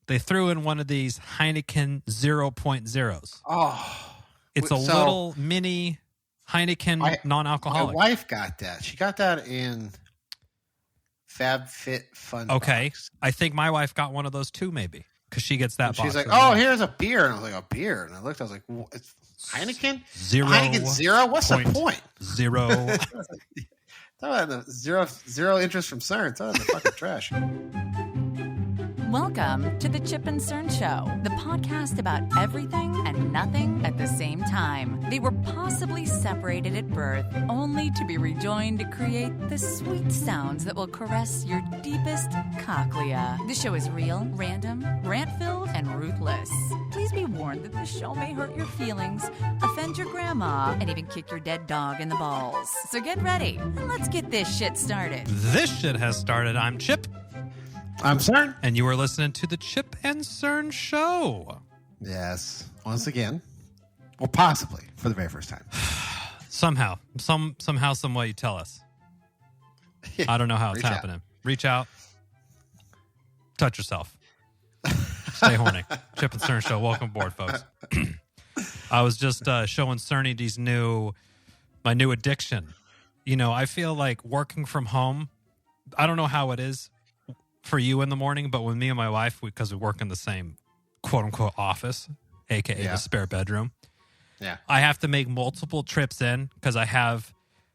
they threw in one of these Heineken 0.0s. Oh. It's a little mini Heineken non-alcoholic. My wife got that. She got that in FabFitFun. Okay. Box. I think my wife got one of those too, maybe, because she gets that box. She's like, oh, here's a beer. And I was like, a beer? And I looked, I was like, it's Heineken? Heineken 0? What's the point? 0. Throw out the zero interest from Cern. Throw out the fucking trash. Welcome to the Chip and Cern Show, the podcast about everything and nothing at the same time. They were possibly separated at birth, only to be rejoined to create the sweet sounds that will caress your deepest cochlea. The show is real, random, rant-filled, and ruthless. Please be warned that this show may hurt your feelings, offend your grandma, and even kick your dead dog in the balls. So get ready, and let's get this shit started. This shit has started. I'm Chip. I'm Cern. And you are listening to the Chip and Cern Show. Yes. Once again. Or possibly for the very first time. Somehow, some way you tell us. I don't know how it's happening. Reach out. Touch yourself. Stay horny. Chip and Cern Show. Welcome aboard, folks. I was just showing Cerny my new addiction. You know, I feel like working from home. I don't know how it is for you in the morning, but with me and my wife, because we work in the same quote unquote office, aka the spare bedroom. Yeah. I have to make multiple trips in because I have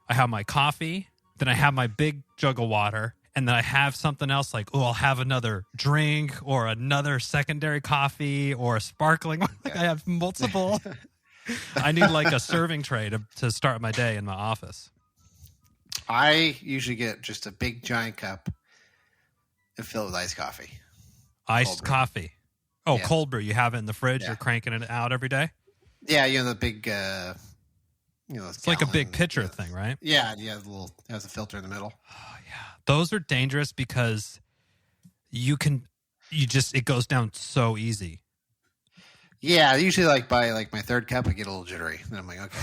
my coffee, then I have my big jug of water, and then I have something else like, I'll have another drink or another secondary coffee or a sparkling. I have multiple. I need like a serving tray to start my day in my office. I usually get just a big giant cup and fill it with iced coffee. Iced coffee. Oh, yeah. Cold brew. You have it in the fridge. Yeah. You're cranking it out every day. Yeah, the big, it's like a big pitcher thing, right? Yeah, it has a filter in the middle. Oh, yeah. Those are dangerous because it goes down so easy. Yeah, usually like by like my third cup, I get a little jittery. And I'm like, okay.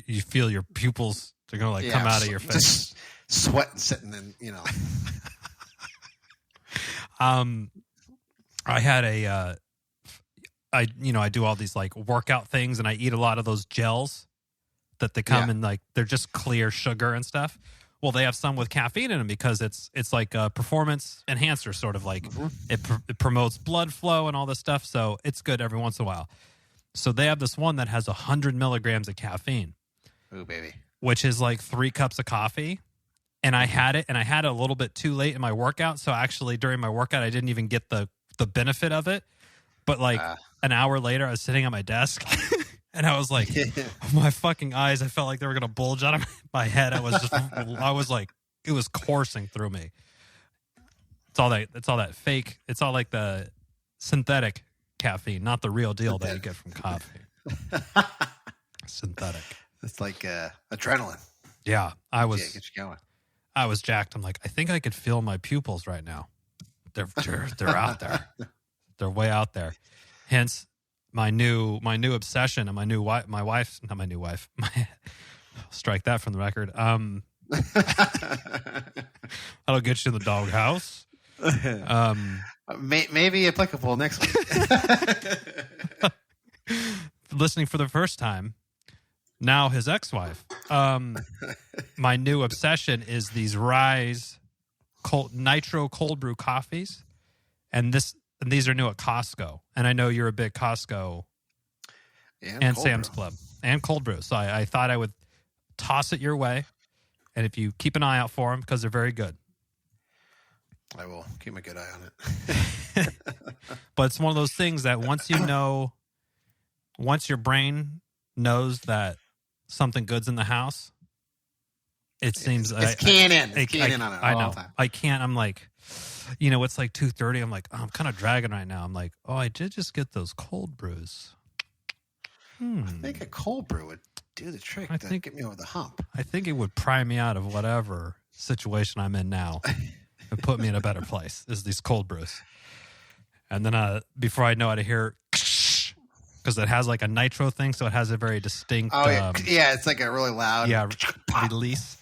You feel your pupils, they're going to come out of your face. Just sweating, sitting in, I had I do all these like workout things and I eat a lot of those gels that they come in like, they're just clear sugar and stuff. Well, they have some with caffeine in them because it's like a performance enhancer, sort of like it promotes blood flow and all this stuff. So it's good every once in a while. So they have this one that has 100 milligrams of caffeine. Ooh, baby. Which is like 3 cups of coffee. And I had it a little bit too late in my workout. So actually during my workout, I didn't even get the benefit of it. But like an hour later, I was sitting at my desk and I was like, my fucking eyes, I felt like they were going to bulge out of my head. I was like, it was coursing through me. It's all that fake. It's all like the synthetic caffeine, not the real deal that you get from coffee. Synthetic. It's like adrenaline. Yeah. Get you going. I was jacked. I'm like, I think I could feel my pupils right now. They're out there. They're way out there. Hence my new obsession and strike that from the record. That'll get you in the doghouse. Maybe applicable next week. Listening for the first time. Now his ex-wife. My new obsession is these Rise nitro cold brew coffees, and these are new at Costco. And I know you're a big Costco and Sam's Club and cold brew. So I thought I would toss it your way, and if you keep an eye out for them because they're very good. I will keep a good eye on it. But it's one of those things that once your brain knows that something good's in the house, it seems it's keying in. It's keying in on it. I know. All the time. I can't. I'm like, it's like 2:30. I'm like, I'm kind of dragging right now. I'm like, I did just get those cold brews. I think a cold brew would do the trick. Get me over the hump. I think it would pry me out of whatever situation I'm in now and put me in a better place. Is these cold brews, and then before I know it, I hear. Because it has like a nitro thing, so it has a very distinct. It's like a really loud. Release.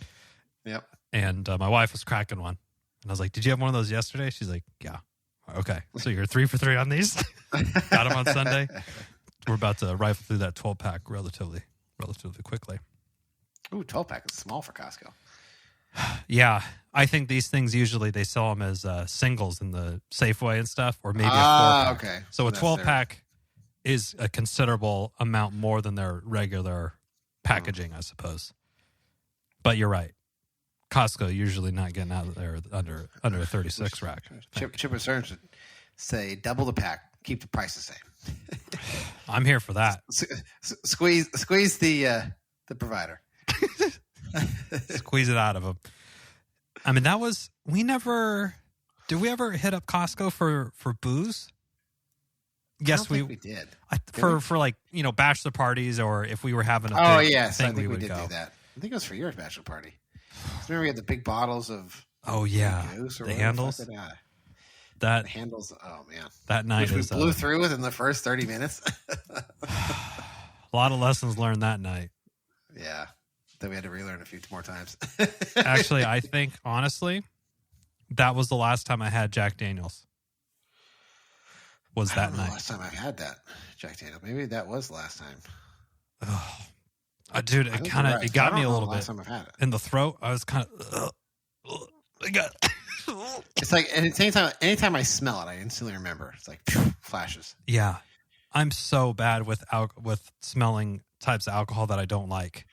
Yep. And my wife was cracking one, and I was like, "Did you have one of those yesterday?" She's like, "Yeah." Okay, so you're 3 for 3 on these. Got them on Sunday. We're about to rifle through that 12-pack relatively quickly. Ooh, 12-pack is small for Costco. Yeah, I think these things usually they sell them as singles in the Safeway and stuff, or maybe a 4-pack. Okay. So a 12-pack is a considerable amount more than their regular packaging, I suppose. But you're right. Costco usually not getting out of there under a 36 rack. Chip and Cern should say double the pack, keep the price the same. I'm here for that. Squeeze the provider. Squeeze it out of them. I mean, did we ever hit up Costco for booze? Yes, we did. For like, bachelor parties, or if we were having a thing, I think we did do that. I think it was for your bachelor party. Remember we had the big bottles of the handles. The handles. Oh man, that night we blew through within the first 30 minutes. A lot of lessons learned that night. Yeah, that we had to relearn a few more times. Actually, I think honestly, that was the last time I had Jack Daniels. Was that night? Last time I had that Jack Daniels. Maybe that was the last time. Oh. Dude, it got me a little bit in the throat. I was kind of. It's like anytime I smell it, I instantly remember. It's like flashes. Yeah, I'm so bad with smelling types of alcohol that I don't like.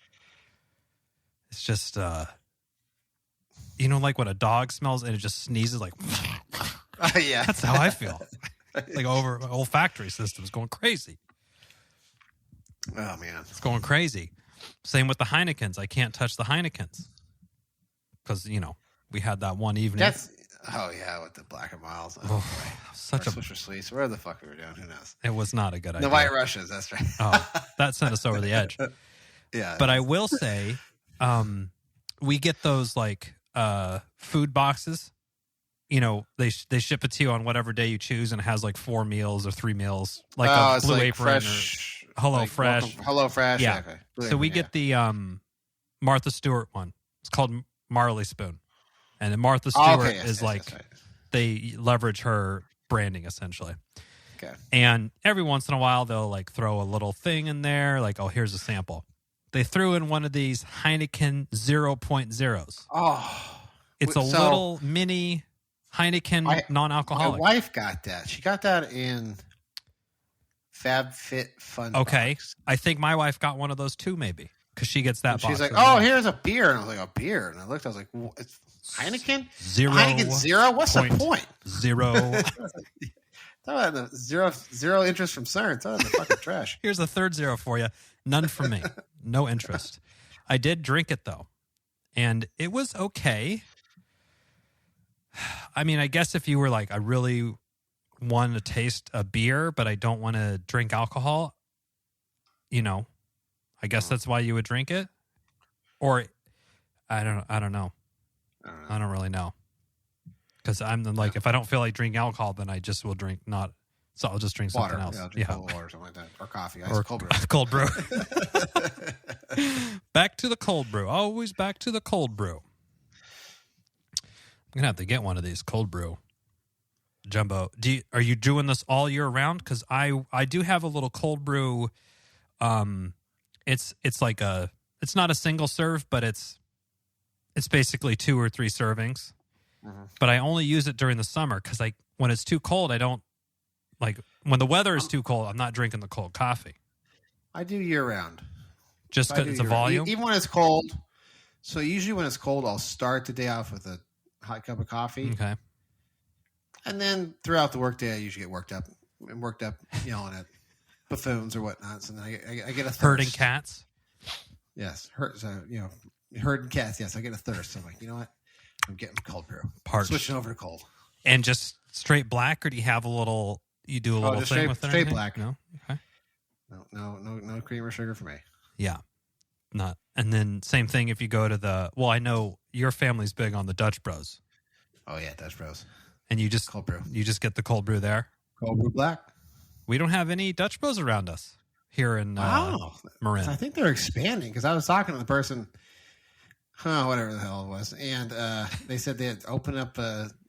It's just, like when a dog smells and it just sneezes, like. Yeah, that's how I feel. Like olfactory system's going crazy. Oh man, it's going crazy. Same with the Heinekens. I can't touch the Heinekens because we had that one evening. With the Black and Milds. Such a Swisher Sweets. Where the fuck we were doing? Who knows? It was not a good idea. The White Russians. That's right. That sent us over the edge. Yeah. But I will say, we get those like food boxes. They ship it to you on whatever day you choose, and it has like 4 meals or 3 meals, like a Blue Apron fresh. Hello Fresh. Hello Fresh. Yeah. Okay. So we get the Martha Stewart one. It's called Marley Spoon. And Martha Stewart is right. They leverage her branding essentially. Okay. And every once in a while they'll like throw a little thing in there, like, oh, here's a sample. They threw in one of these Heineken 0.0s. Oh. It's a little mini Heineken non-alcoholic. My wife got that. She got that in FabFitFun. Okay. Box. I think my wife got one of those too, maybe, because she gets that box. She's like, oh, here's a beer. And I was like, a beer. And I looked, I was like, it's Heineken? Heineken 0? What's the point? 0. Zero interest from Cern. Throw it in the fucking trash. Here's a third 0 for you. None from me. No interest. I did drink it, though. And it was okay. I mean, I guess if you were like, I really want to taste a beer, but I don't want to drink alcohol, I guess that's why you would drink it. Or I don't know. I don't really know. Because I'm like, if I don't feel like drinking alcohol, then I just will drink so I'll just drink something else. Yeah, drink water or something like that. Or coffee. Cold brew. Back to the cold brew. Always back to the cold brew. I'm gonna have to get one of these cold brew, Jumbo. Are you doing this all year round? Because I do have a little cold brew. It's like it's not a single serve, but it's basically 2 or 3 servings. Mm-hmm. But I only use it during the summer because when it's too cold, I don't like when the weather is too cold. I'm not drinking the cold coffee. I do year round. Just because it's a volume, even when it's cold. So usually when it's cold, I'll start the day off with a hot cup of coffee. Okay. And then throughout the workday, I usually get worked up, yelling at buffoons or whatnot. So then I get a thirst. Herding cats. Yes. Herding cats. Yes. I get a thirst. So I'm like, you know what? I'm getting cold brew. Switching over to cold. And just straight black, or do you have you do a little thing with it? Straight black. No? Okay. No cream or sugar for me. Yeah. Not. And then same thing if you go to I know your family's big on the Dutch Bros. Oh yeah, Dutch Bros. And you just cold brew. You just get the cold brew there. Cold brew black. We don't have any Dutch Bros around us here in Marin. I think they're expanding because I was talking to the person, whatever the hell it was, and they said they had opened up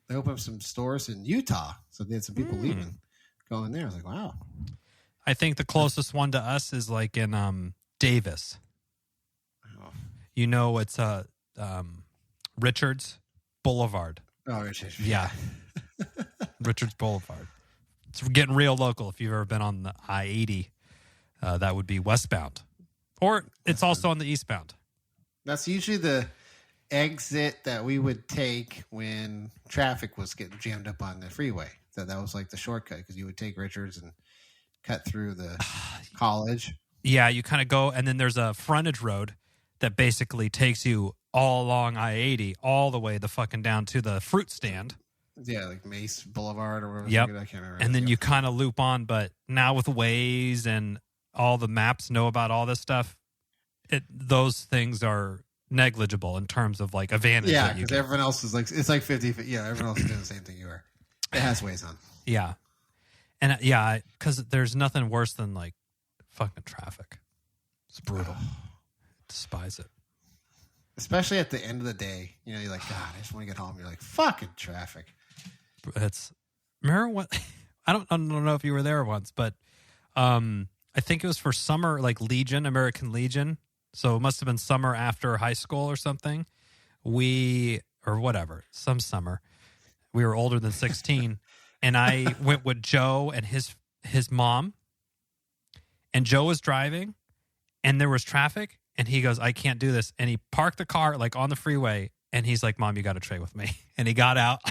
they opened up some stores in Utah, so they had some people leaving, going there. I was like, wow. I think the closest one to us is like in Davis. Oh. You know, it's Richards Boulevard. Oh, Richards. Yeah. Richards Boulevard. It's getting real local. If you've ever been on the I-80, that would be westbound. Or it's also on the eastbound. That's usually the exit that we would take when traffic was getting jammed up on the freeway. So that was like the shortcut because you would take Richards and cut through the college. Yeah, you kind of go, and then there's a frontage road that basically takes you all along I-80, all the way the fucking down to the fruit stand. Yeah, like Mace Boulevard or whatever. Yep. I can't remember. And then you kind of loop on, but now with Waze and all the maps know about all this stuff, those things are negligible in terms of like advantage. Yeah, because everyone else is like, it's like 50. Yeah, everyone else is doing the same thing you are. It has Waze on. Yeah. And because there's nothing worse than like fucking traffic. It's brutal. Despise it. Especially at the end of the day. You know, you're like, God, I just want to get home. You're like, fucking traffic. Remember what? I don't know if you were there once, but I think it was for summer, like American Legion. So it must have been summer after high school or something. Some summer. We were older than 16. And I went with Joe and his mom. And Joe was driving. And there was traffic. And he goes, I can't do this. And he parked the car like on the freeway. And he's like, Mom, you got to trade with me. And he got out.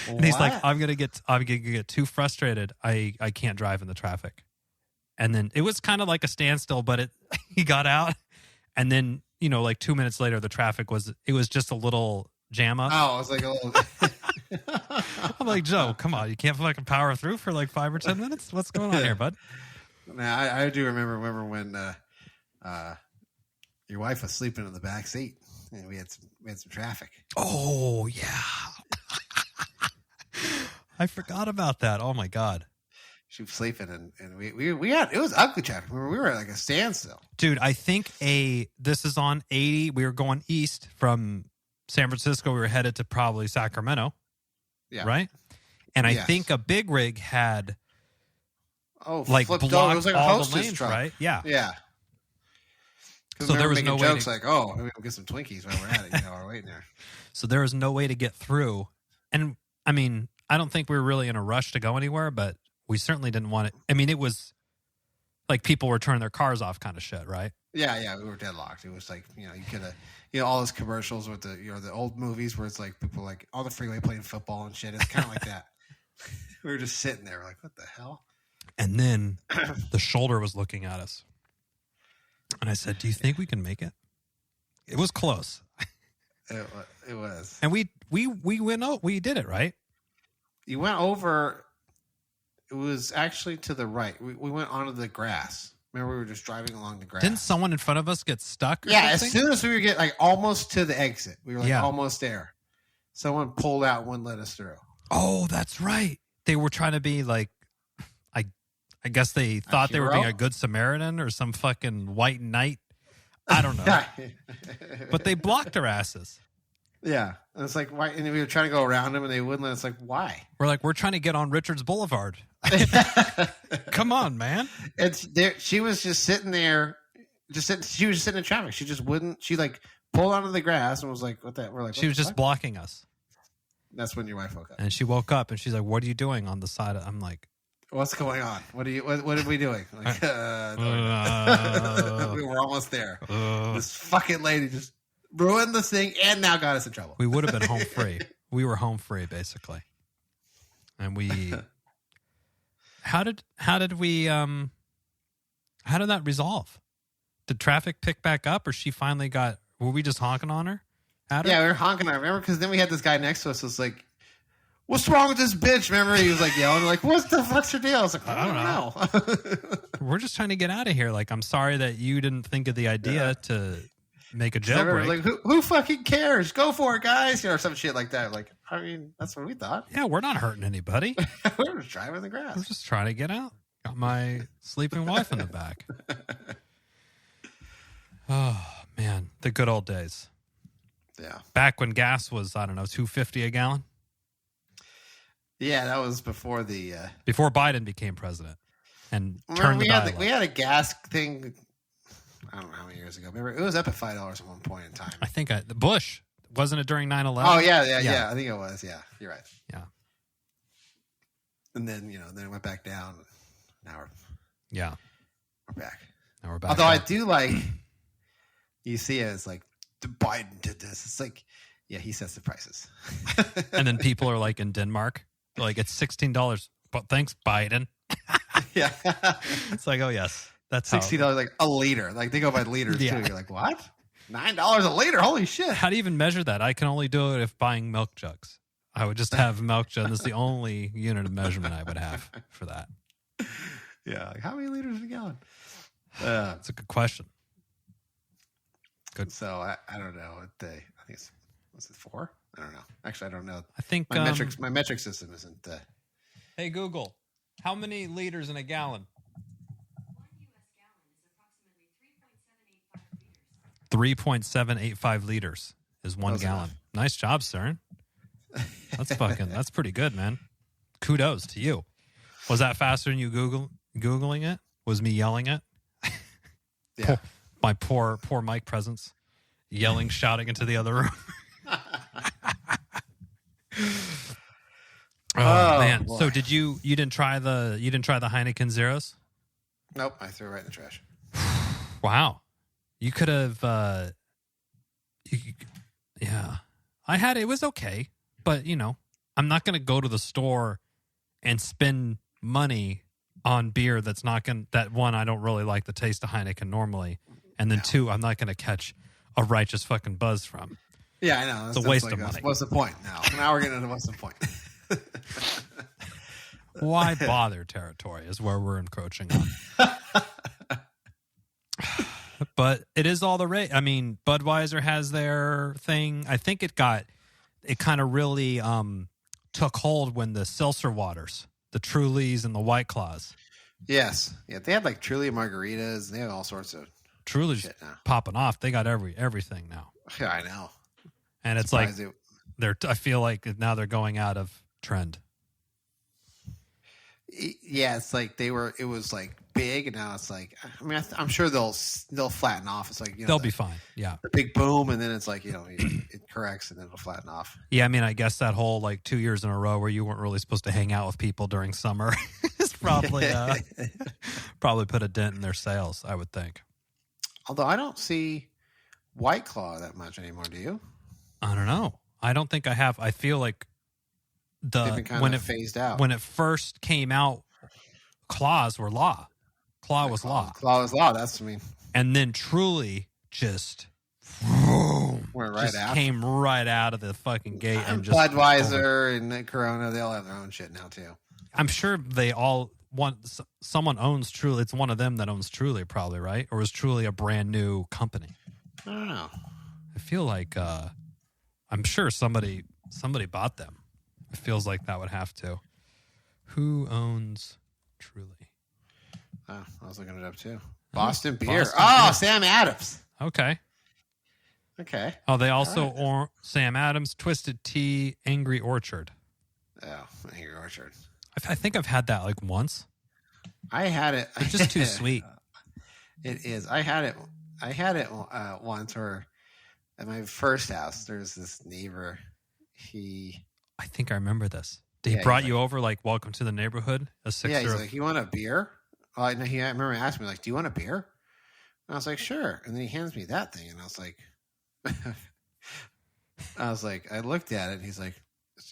And he's like, I'm gonna get too frustrated. I can't drive in the traffic. And then it was kind of like a standstill, but he got out. And then, like 2 minutes later, the traffic was just a little jam up. Oh, it was like a little. I'm like, Joe, come on. You can't fucking power through for like 5 or 10 minutes? What's going on here, bud? Now, I do remember when your wife was sleeping in the back seat and we had some traffic. Oh, yeah. I forgot about that. Oh, my God. She was sleeping and we had, it was ugly traffic. We were at like a standstill. Dude, I think this is on 80. We were going east from San Francisco. We were headed to probably Sacramento. Yeah. Right? And I think a big rig had flipped blocked over. It was like a all hostess the lanes, truck. right? Yeah. Yeah. So there was no way jokes like, oh, maybe we'll get some Twinkies while we're at it. We're waiting there. So there was no way to get through. And I mean, I don't think we were really in a rush to go anywhere, but we certainly didn't want it. I mean, it was like people were turning their cars off kind of shit, right? Yeah, we were deadlocked. It was like, you could have, all those commercials with the old movies where it's like people like on the freeway playing football and shit. It's kind of like that. We were just sitting there like, what the hell? And then the shoulder was looking at us. And I said, do you think we can make it? It was close. It was. And we went out. We did it, right? You went over. It was actually to the right. We went onto the grass. Remember, we were just driving along the grass. Didn't someone in front of us get stuck? Yeah, something? as soon as we were getting like almost to the exit, we were like almost there. Someone pulled out and wouldn't let us through. Oh, that's right. They were trying to be like, I guess they thought they were being a good Samaritan or some fucking white knight. I don't know. But they blocked our asses. Yeah. And it's like, why? And we were trying to go around them and they wouldn't let us. Like, why? We're trying to get on Richards Boulevard. Come on, man. It's there. She was just sitting there. She was just sitting in traffic. She just wouldn't. She like pulled onto the grass and was like, what that? We're like, she was just blocking us. That's when your wife woke up. And she woke up and she's like, what are you doing on the side? I'm like, what's going on? What are we doing? Like, we were almost there. This fucking lady just ruined this thing and now got us in trouble. We would have been home free. We were home free basically. And how did that resolve? Did traffic pick back up or she finally were we just honking on her? Yeah, we were honking on her. Remember? Because then we had this guy next to us who was like, what's wrong with this bitch? Remember? He was like yelling, like, what the fuck's her deal? I was like, I don't know. We're just trying to get out of here. Like, I'm sorry that you didn't think of the idea to make a jailbreak. Like, who fucking cares? Go for it, guys. Or some shit like that. Like, I mean, that's what we thought. Yeah, we're not hurting anybody. We're just driving the grass. We're just trying to get out. Got my sleeping wife in the back. Oh, man. The good old days. Yeah. Back when gas was, I don't know, $2.50 a gallon. Yeah, that was before the before Biden became president and turned the dial. We had a gas thing. I don't know how many years ago. Remember, it was up at $5 at one point in time. I think the Bush wasn't it during 9/11? Oh yeah. I think it was. Yeah, you're right. Yeah. And then then it went back down. Now we're back. Now we're back. Although I do like, you see it as like Biden did this. It's like, yeah, he sets the prices. And then people are like in Denmark, like it's $16, but thanks Biden. Yeah, it's like, oh yes, that's $16 like a liter. Like they go by liters too. You're like, what? $9 a liter? Holy shit! How do you even measure that? I can only do it if buying milk jugs. I would just have milk jugs. That's the only unit of measurement I would have for that. Yeah, like how many liters a gallon? That's a good question. Good. So I don't know what I think was it 4? I don't know. Actually, I don't know. I think my metric system isn't. Hey Google, how many liters in a gallon? 3.785 liters is 1 gallon. Enough. Nice job, Cern. That's pretty good, man. Kudos to you. Was that faster than you Googling it? Was me yelling it? Yeah. My poor mic presence. Yelling, shouting into the other room. Oh man. Boy. So you didn't try the Heineken Zeros? Nope, I threw it right in the trash. Wow. You could have yeah. I had it was okay, but I'm not going to go to the store and spend money on beer that one, I don't really like the taste of Heineken normally, and then two, I'm not going to catch a righteous fucking buzz from. Yeah, I know. It's a waste of money. What's the point now we're getting into what's the point. Why bother territory is where we're encroaching on. But it is all the rate. I mean, Budweiser has their thing. I think it kind of really took hold when the seltzer waters, the Trulies and the White Claws. Yes. Yeah, they had like Truly margaritas. They have all sorts of Truly's shit now. Popping off. They got everything now. Yeah, I know. And it's like I feel like now they're going out of trend. Yeah, it's like it was like big, and now it's like, I mean, I'm sure they'll flatten off. It's like they'll be fine. Yeah, the big boom, and then it's like it corrects, and then it'll flatten off. Yeah, I mean, I guess that whole like 2 years in a row where you weren't really supposed to hang out with people during summer is probably put a dent in their sales, I would think. Although I don't see White Claw that much anymore. Do you? I don't know. I don't think I have. I feel like when it phased out when it first came out, claws were law. Claw was law. Claw was law. That's and then Truly just came right out of the fucking gate and just Budweiser and Corona. They all have their own shit now too. I'm sure they all want. Someone owns Truly. It's one of them that owns Truly, probably, right? Or is Truly a brand new company? I don't know. I feel like I'm sure somebody bought them. It feels like that would have to. Who owns Truly? Oh, I was looking it up too. Boston Beer. Beer. Sam Adams. Okay. Oh, they also Sam Adams, Twisted Tea, Angry Orchard. Oh, Angry Orchard. I think I've had that like once. I had it. It's just too sweet. It is. I had it once, or at my first house. There's this neighbor. I think I remember this. He brought you over, like, welcome to the neighborhood? He's like, you want a beer? I remember he asked me, like, do you want a beer? And I was like, sure. And then he hands me that thing, and I was like, I looked at it, and he's like,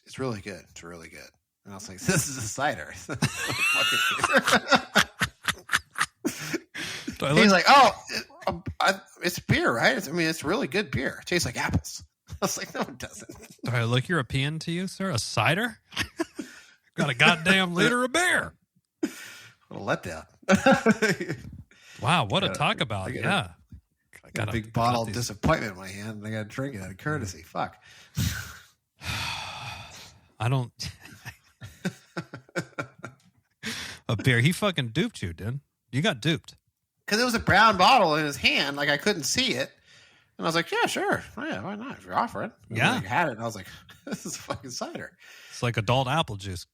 it's really good. It's really good. And I was like, this is a cider. He's like, it's beer, right? It's really good beer. It tastes like apples. I was like, no, it doesn't. Do I look European to you, sir? A cider? Got a goddamn liter of beer. What a letdown. Wow, what a talk about. I got a big bottle of disappointment in my hand, and I got to drink it out of courtesy. Fuck. I don't. A beer. He fucking duped you, dude. You got duped. Because it was a brown bottle in his hand. Like, I couldn't see it. And I was like, yeah, sure. Oh, yeah, why not? If you're offering. And yeah. I had it, and I was like, this is fucking cider. It's like adult apple juice.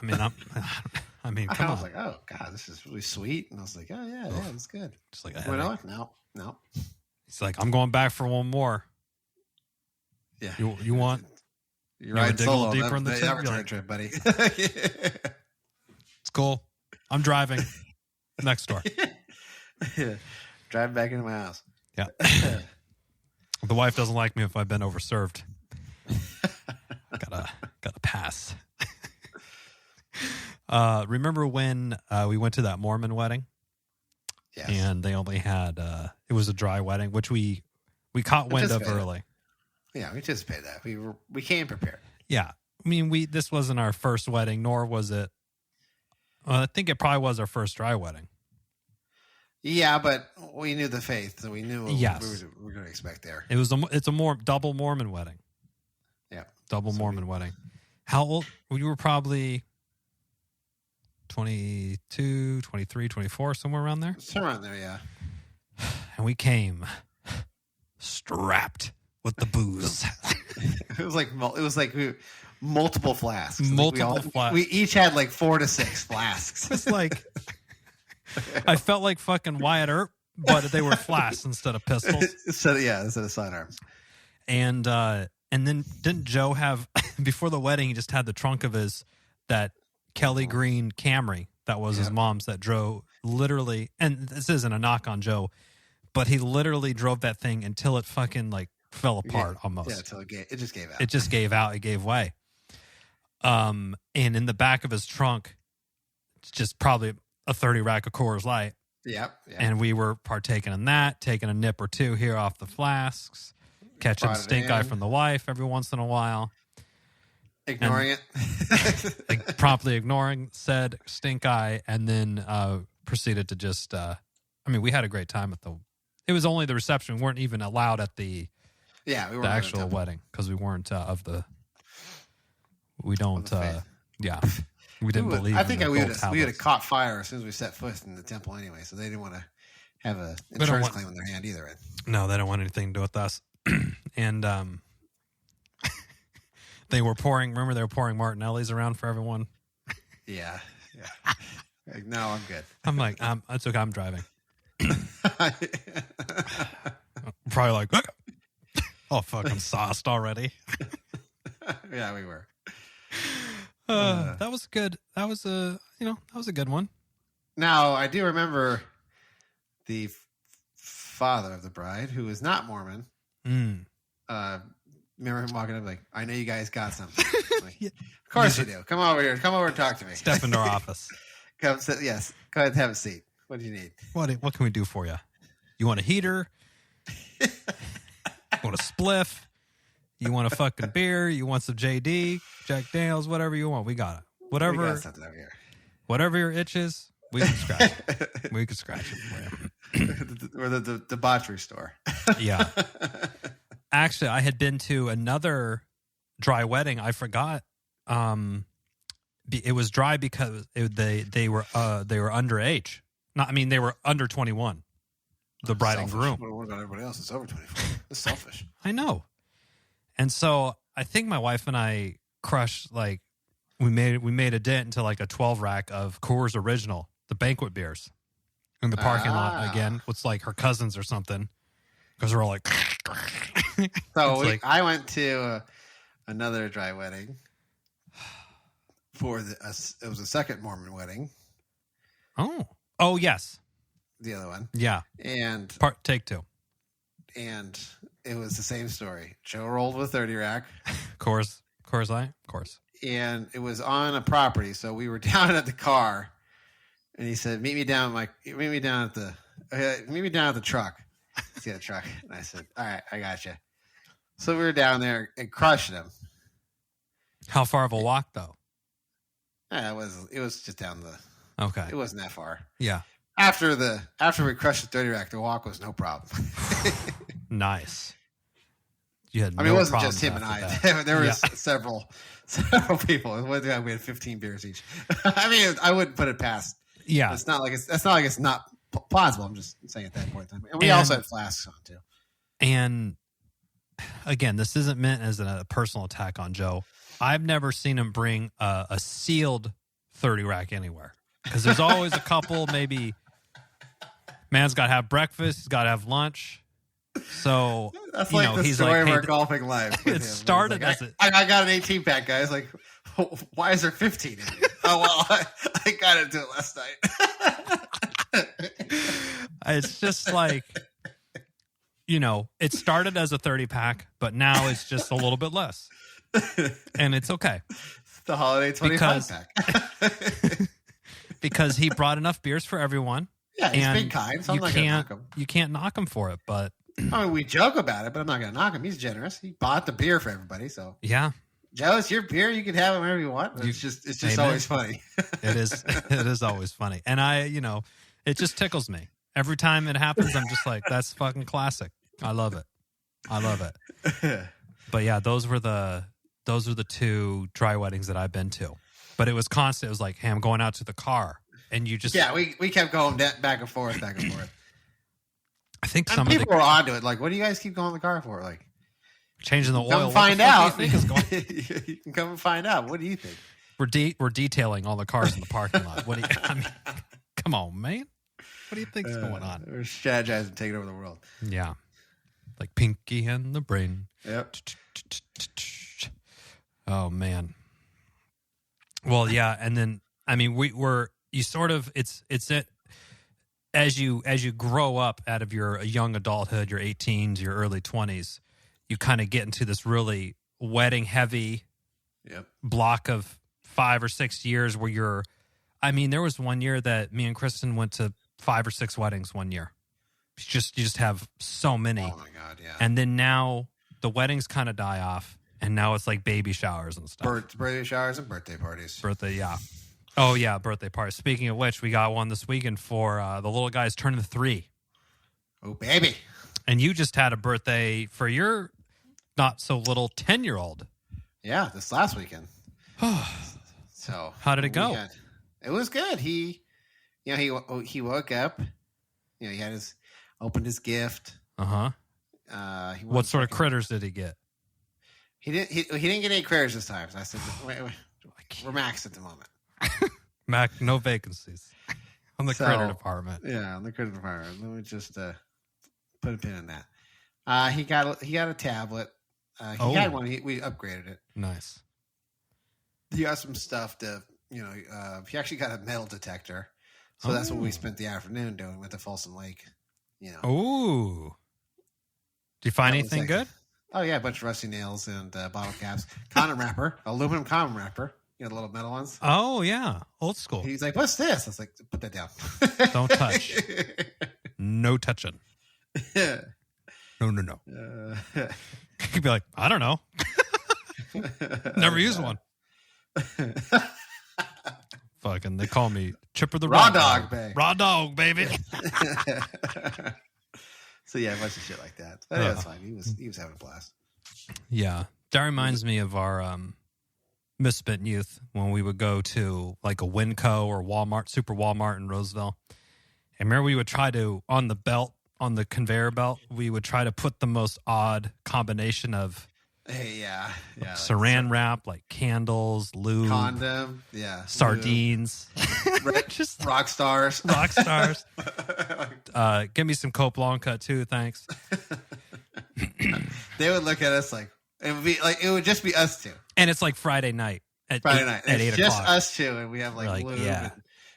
I mean, come I on. was like, oh God, this is really sweet. And I was like, oh yeah, it's good. Just like, No. He's like, I'm going back for one more. Yeah. You want? You're right. Dig a little deeper in the tip? Return trip, buddy. It's cool. I'm driving. Next door. Yeah. Drive back into my house. Yeah. The wife doesn't like me if I've been overserved. Gotta pass. Remember when we went to that Mormon wedding? Yes. And they only had it was a dry wedding, which we caught wind of early. Yeah, we anticipated that. We came prepared. Yeah. I mean, this wasn't our first wedding, nor was it. I think it probably was our first dry wedding. Yeah, but we knew the faith, so we knew what we were going to expect there. It's a double Mormon wedding. Yeah. Double Mormon wedding. How old? You were probably 22, 23, 24, somewhere around there? Somewhere around there, yeah. And we came strapped with the booze. It was like multiple flasks. We each had like 4 to 6 flasks. It's like I felt like fucking Wyatt Earp, but they were flasks instead of pistols. Instead of sidearms. And then didn't Joe have before the wedding? He just had the trunk of that Kelly Green Camry that was his mom's that drove literally. And this isn't a knock on Joe, but he literally drove that thing until it fucking like fell apart almost. Yeah, until it just gave out. It just gave out. It gave way. And in the back of his trunk, it's just probably a 30 rack of Coors Light. Yep. And we were partaking in that, taking a nip or two here off the flasks, catching stink eye from the wife every once in a while. Ignoring it. Like, promptly ignoring said stink eye, and then proceeded to just, we had a great time it was only the reception. We weren't even allowed at the actual wedding because we weren't we didn't believe. I think we would have caught fire as soon as we set foot in the temple anyway, so they didn't want to have an insurance claim on their hand either. No, they don't want anything to do with us. And they were pouring Martinellis around for everyone. Yeah. Like, no, I'm good. I'm like, it's okay, I'm driving. Probably like, oh fuck, I'm sauced already. Yeah, we were. That was good. That was a good one. Now, I do remember the father of the bride, who is not Mormon. Remember him walking up like, I know you guys got something. Like, yeah. Of course you do. Come over here. Come over and talk to me. Step into our office. Come sit. Yes. Go ahead and have a seat. What do you need? What can we do for you? You want a heater? You want a spliff? You want a fucking beer? You want some JD, Jack Daniels, whatever you want. We got it. Whatever. We got something over here. Whatever your itch is, we can scratch it. We can scratch it for you. Or the debauchery store. Yeah. Actually, I had been to another dry wedding. I forgot. It was dry because they were underage. They were under 21. The bride and groom. What about everybody else? It's over 24. It's selfish. I know. And so I think my wife and I crushed we made a dent into like a 12 rack of Coors Original, the banquet beers, in the parking lot again. With like her cousins or something, because we're all like. So I went to another dry wedding it was a second Mormon wedding. Oh yes, the other one. Yeah, and take 2. And it was the same story. Joe rolled with 30 rack. Coors Light, of course. And it was on a property, so we were down at the car, and he said, "Meet me down at the truck." See the truck, and I said, "All right, I got you." So we were down there and crushed him. How far of a walk though? It was just down the. Okay. It wasn't that far. Yeah. After we crushed the 30 rack, the walk was no problem. Nice. You had. It wasn't just him and I. There was several people. We had 15 beers each. I wouldn't put it past. Yeah. It's not like it's not plausible. I'm just saying at that point in time. And we also had flasks on too. And again, this isn't meant as a personal attack on Joe. I've never seen him bring a sealed 30 rack anywhere. Because there's always a couple, maybe, man's got to have breakfast, he's got to have lunch. So, that's like the story of our golfing life. It started like, as I got an 18 pack, guys. Like, why is there 15 in here? Oh, well, I got into it last night. It's just like, it started as a 30 pack, but now it's just a little bit less. And it's okay. It's the holiday 25 pack. Because he brought enough beers for everyone. Yeah, he's been kind, so I'm not going to knock him. You can't knock him for it, but... I mean, we joke about it, but I'm not going to knock him. He's generous. He bought the beer for everybody, so... Yeah. Joe, it's your beer. You can have it whenever you want. It's just always funny. It is always funny. And it just tickles me. Every time it happens, I'm just like, that's fucking classic. I love it. But yeah, those were the 2 dry weddings that I've been to. But it was constant. It was like, hey, I'm going out to the car. And you just... Yeah, we kept going back and forth. I think some people were onto it. Like, what do you guys keep going in the car for? Like, changing the oil. Come find out. You can come and find out. What do you think? We're detailing all the cars in the parking lot. What do you? Come on, man. What do you think's going on? We're strategizing, taking over the world. Yeah, like Pinky and the Brain. Yep. Oh man. Well, yeah, and then you sort of it's it. As you grow up out of your young adulthood, your 18s, your early 20s, you kind of get into this really wedding heavy block of 5 or 6 years where there was one year that me and Kristen went to 5 or 6 weddings one year. You just have so many. Oh my God, yeah. And then now the weddings kind of die off, and now it's like baby showers and stuff. Birthday showers and birthday parties. Yeah. Oh, yeah, birthday party. Speaking of which, we got one this weekend for the little guy's turning 3. Oh, baby. And you just had a birthday for your not-so-little 10-year-old. Yeah, this last weekend. So how did it go? It was good. He woke up. He opened his gift. Uh-huh. What sort of critters did he get? He didn't get any critters this time. So I said, wait, we're maxed at the moment. Mac, no vacancies on the critter department. Yeah, on the critter department. Let me just put a pin in that. He got a tablet. He had one. We upgraded it. Nice. He got some stuff to, he actually got a metal detector. So that's what we spent the afternoon doing. Went to Folsom Lake. Ooh. Did you find anything good? Oh yeah, a bunch of rusty nails and bottle caps. Condom wrapper, aluminum condom wrapper. The little metal ones. Oh, yeah. Old school. He's like, what's this? I was like, put that down. Don't touch. No touching. No. You'd be like, I don't know. Never used one. Fucking, they call me Chipper the Raw Dog, baby. Raw Dog, baby. So, yeah, a bunch of shit like that. But yeah, it's fine. He was having a blast. Yeah. That reminds me of our... misspent youth when we would go to like a Winco or Walmart, Super Walmart in Roseville. And remember we would try to, on the conveyor belt, we would try to put the most odd combination of saran wrap, like candles, lube, condom, sardines, just rock stars. Give me some Coke Blanca too, thanks. They would look at us like, it would just be us two. And it's like Friday night. At it's 8 just o'clock. us two, and we have like lube and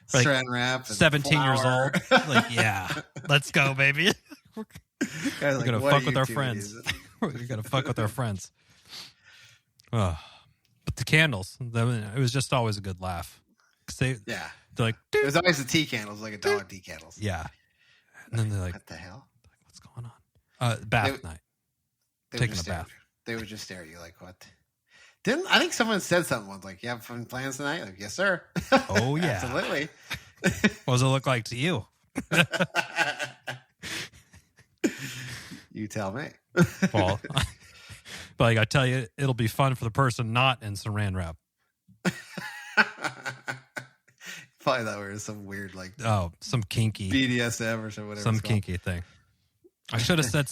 saran wrap. And 17 flour. years old. Like, yeah, let's go, baby. We're going to fuck with our friends. We're going to fuck with our friends. Oh. But the candles, it was just always a good laugh. They're like, it was always the tea candles, like $1 tea candles. Yeah. And then they're like, what the hell? What's going on? Bath night. Taking a bath. They would just stare at you like, what? I think someone said something once, like, you have fun plans tonight? Like, yes, sir. Oh, yeah. Absolutely. What does it look like to you? You tell me. Well, but like I tell you, it'll be fun for the person not in saran wrap. Probably that was some weird, like, some kinky BDSM or whatever. Some kinky thing. I should have said,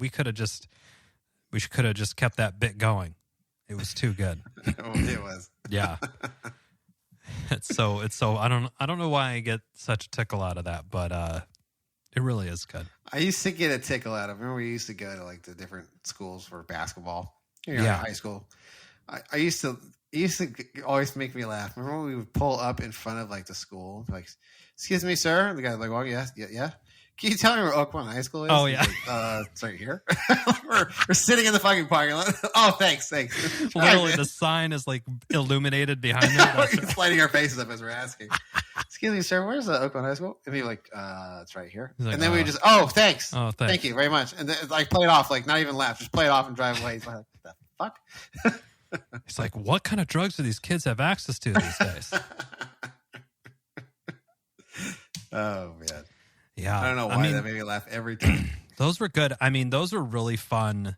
we could have just kept that bit going. It was too good. It was. Yeah. It's so I don't know why I get such a tickle out of that, but it really is good. I used to get a tickle out of. Remember, we used to go to like the different schools for basketball. High school. I used to. It used to always make me laugh. Remember when we would pull up in front of like the school, like, "Excuse me, sir." And the guy's like, "Well, yeah. Can you tell me where Oakmont High School is?" Oh yeah, like, it's right here. we're sitting in the fucking parking lot. Oh, thanks. Literally, the sign is like illuminated behind it. We're lighting our faces up as we're asking. "Excuse me, sir, where's Oakmont High School?" And be like, "It's right here." Like, and then we just, "Oh, thanks. Oh, thanks. Thank you very much." And then like play it off, like not even laugh, just play it off and drive away. He's like, "What the fuck?" He's like, what kind of drugs do these kids have access to these days? Oh, man. Yeah. I don't know why that made me laugh every time. Those were good. I mean, those were really fun.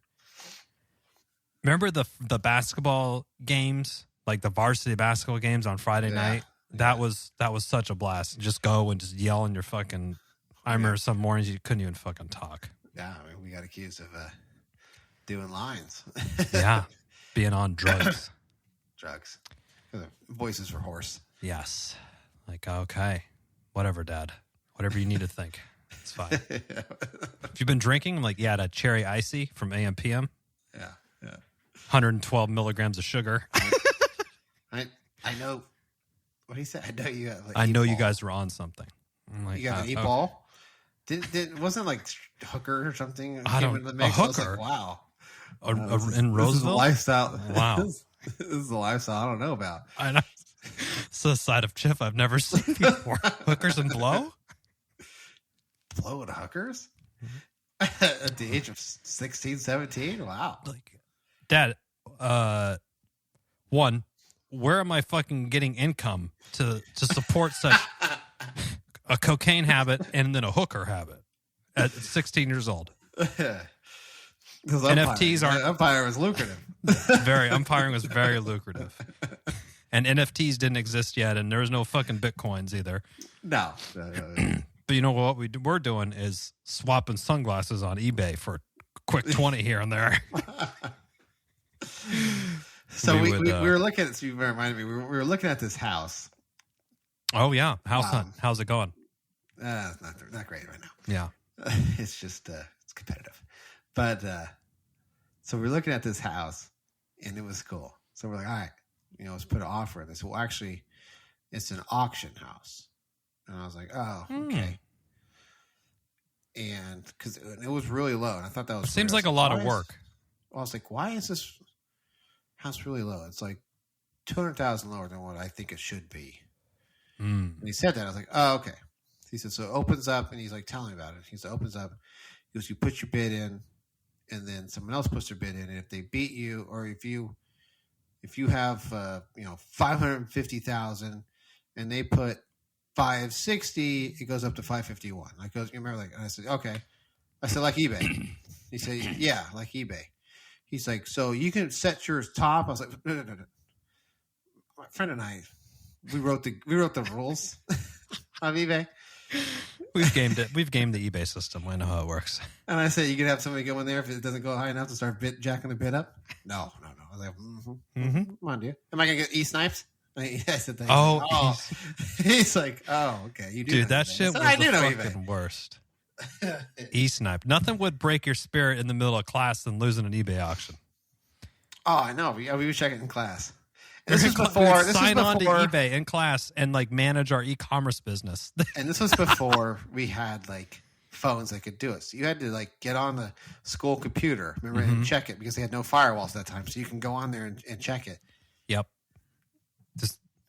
Remember the basketball games, like the varsity basketball games on Friday night? That was such a blast. Just go and just yell in your fucking... I remember some mornings you couldn't even fucking talk. Yeah, I mean, we got accused of doing lines. Yeah. Being on drugs. Drugs. The voices were hoarse. Yes. Like, okay. Whatever, Dad. Whatever you need to think. It's fine. If you've been drinking, I'm like, yeah, that cherry icy from AM/PM. Yeah. 112 milligrams of sugar. I know. What he said? I know you. I know you guys were on something. I'm like, you got an e-ball? Wasn't like hooker or something? I don't. Into the mix? A hooker? Like, wow. In Roseville? This is a lifestyle. Wow. This is a lifestyle I don't know about. I know. It's a side of Chip I've never seen before. Hookers and blow? Blow at hookers? At the age of 16, 17? Wow. Like, Dad, one, where am I fucking getting income to support such a cocaine habit and then a hooker habit at 16 years old? NFTs aren't... Umpire was lucrative. Umpiring was very lucrative. And NFTs didn't exist yet, and there was no fucking Bitcoins either. No. But you know what we're doing is swapping sunglasses on eBay for a quick 20 here and there. So we were looking at, you reminded me, we were looking at this house. Oh, yeah. How's it going? Not great right now. Yeah. It's just, it's competitive. But, so we're looking at this house, and it was cool. So we're like, all right, let's put an offer in. They said, well, actually, it's an auction house. And I was like, oh, okay. And because it was really low, and I thought that was... It seems like a lot of work. I was like, why is this house really low? It's like $200,000 lower than what I think it should be. And he said that. I was like, oh, okay. He said, so it opens up, and he's like telling me about it. He said, it opens up. He goes, you put your bid in, and then someone else puts their bid in, and if they beat you, or if you have 550,000 and they put 560, it goes up to 551. Like, you remember, like, and I said, okay. I said, like eBay. He said, yeah, like eBay. He's like, so you can set yours top. I was like, no. My friend and I, we wrote the rules on eBay. We've gamed it. We've gamed the eBay system. We know how it works. And I said, you can have somebody go in there if it doesn't go high enough to start jacking the bid up. No. I was like, come on, dude. Am I gonna get e-snipes? I said, oh. He's like, oh, okay. You do, dude. That shit was the fucking worst. E-snipe. Nothing would break your spirit in the middle of class than losing an eBay auction. Oh, I know. We would check it in class. This was before. Sign on to eBay in class and like manage our e-commerce business. And this was before we had like phones that could do it. So you had to like get on the school computer, remember, and check it because they had no firewalls at that time. So you can go on there and check it. Yep.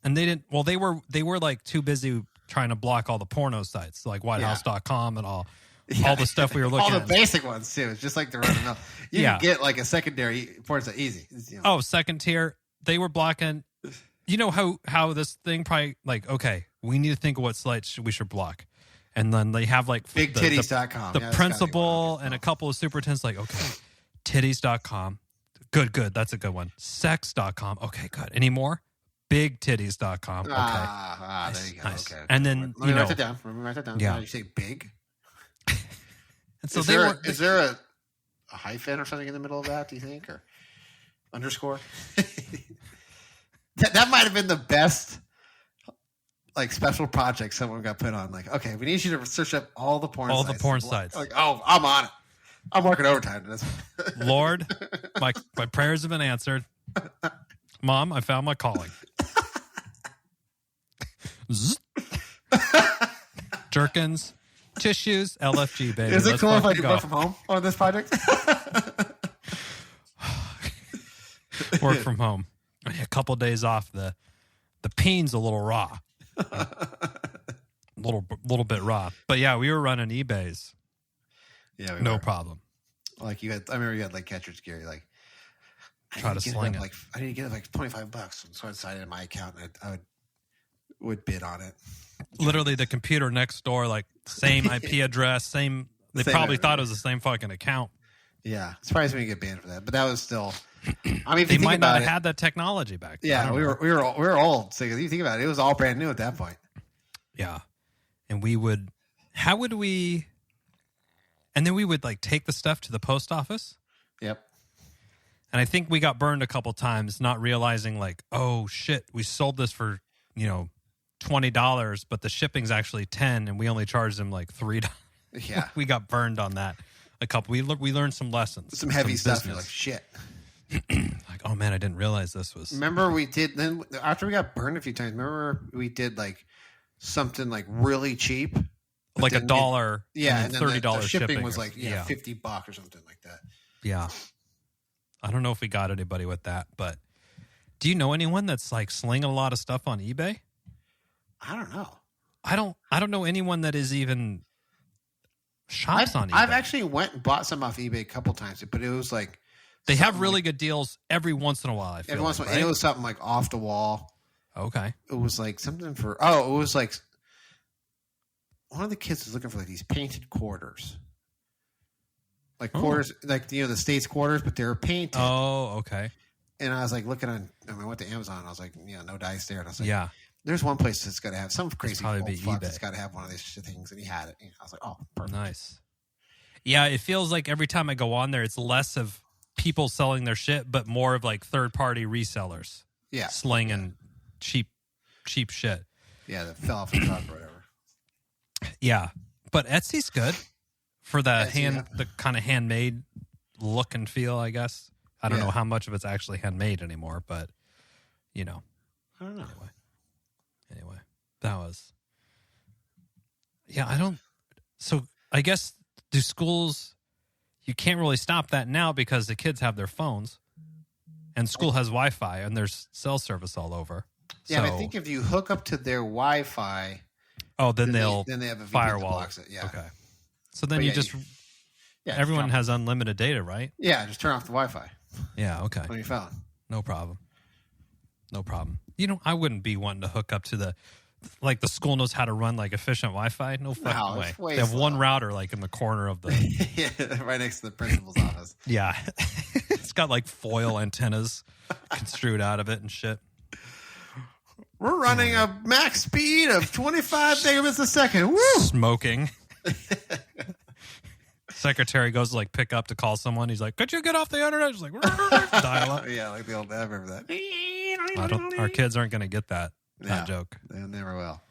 And they didn't. Well, they were like too busy trying to block all the porno sites like WhiteHouse.com and all the stuff we were looking at. All the basic ones too. It's just like the run. You can get like a secondary porn site easy. Oh, second tier. They were blocking. You know how this thing probably like, okay, we need to think of what sites we should block. And then they have like bigtitties.com. The principal and a couple of superintendents like, okay, titties.com. Good. That's a good one. Sex.com. Okay, good. Any more? Bigtitties.com. Okay. There you go. Nice. Okay. And then, Let me write that down. Yeah. You say big? And so is there a hyphen or something in the middle of that, do you think? Or underscore? That might have been the best like special project someone got put on. Like, okay, we need you to search up all the porn sites. The porn sites. Like, oh, I'm on it. I'm working overtime to this. Lord, my prayers have been answered. Mom, I found my calling. Jerkins, tissues, LFG, baby. Is it cool if I go. work from home on this project? Work from home. A couple days off. The peen's a little raw. little bit raw. But yeah, we were running eBays. Yeah, no problem. Like I remember you had like catcher's gear. You're like, try to sling it. Like I need to get it like $25. So I decided in my account, and I would bid on it. Literally, the computer next door, like same IP address, same. They probably thought it was the same fucking account. Yeah, surprised when you get banned for that, but that was still. I mean, if they you think might not have about had that technology back then. Yeah, we were old. So if you think about it, it was all brand new at that point. Yeah, and we would. How would we? And then we would like take the stuff to the post office. Yep. And I think we got burned a couple times, not realizing like, oh shit, we sold this for $20, but the shipping's actually $10, and we only charged them like $3. Yeah, we got burned on that a couple. We learned some lessons, some heavy stuff. Business. You're like shit. Like, oh man, I didn't realize this was. Remember we did then after we got burned a few times. Remember we did like something like really cheap, like $1. Yeah, and then $30 shipping was like $50 or something like that. Yeah, I don't know if we got anybody with that, but do you know anyone that's like slinging a lot of stuff on eBay? I don't know. I don't know anyone that is even shops on eBay. I've actually went and bought some off eBay a couple times, but it was like they have really good deals every once in a while. I feel every once in a while, and it was something like off the wall. Okay, it was like something for. Oh, it was like one of the kids was looking for like these painted quarters, like quarters, like the States quarters, but they were painted. Oh, okay. And I was like looking on. I went to Amazon. And I was like, no dice there. And I was like, yeah. There's one place that's got to have some crazy old fuck eBay. that's got to have one of these things, and he had it. And I was like, oh, perfect. Nice. Yeah, it feels like every time I go on there, it's less of people selling their shit, but more of like third-party resellers. Yeah, slinging cheap shit. Yeah, that fell off the truck or whatever. Yeah, but Etsy's good for the Etsy, the kind of handmade look and feel. I guess I don't know how much of it's actually handmade anymore, but I don't know. Anyway, that was. Yeah, I don't. So I guess do schools? You can't really stop that now because the kids have their phones, and school has Wi-Fi, and there's cell service all over. Yeah, but I think if you hook up to their Wi-Fi, then they have a firewall. that blocks it. Yeah. Okay. So then everyone has unlimited data, right? Yeah, just turn off the Wi-Fi. Yeah. Okay. On your phone. No problem. I wouldn't be wanting to hook up to the school knows how to run like efficient Wi-Fi. No fucking way. They have one router like in the corner of the right next to the principal's office. Yeah. It's got like foil antennas construed out of it and shit. We're running a max speed of 25 megabits a second. Woo! Smoking. Secretary goes to like pick up to call someone. He's like, "Could you get off the internet?" She's like, "Dial up." Yeah, like the old. I remember that. Our kids aren't going to get that joke. They never will.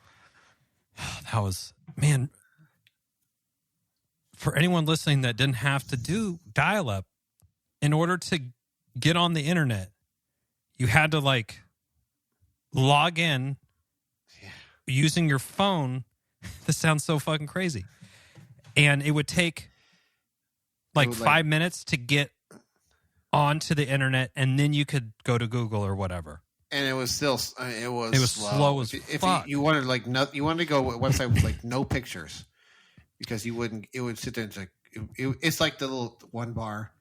That was, man. For anyone listening that didn't have to do dial up, in order to get on the internet, you had to like log in using your phone. This sounds so fucking crazy. And it would take like 5 minutes to get onto the internet, and then you could go to Google or whatever. And it was still it was slow as fuck. If you wanted you wanted to go to a website with like no pictures, because you wouldn't. It would sit there and it's like the little one bar.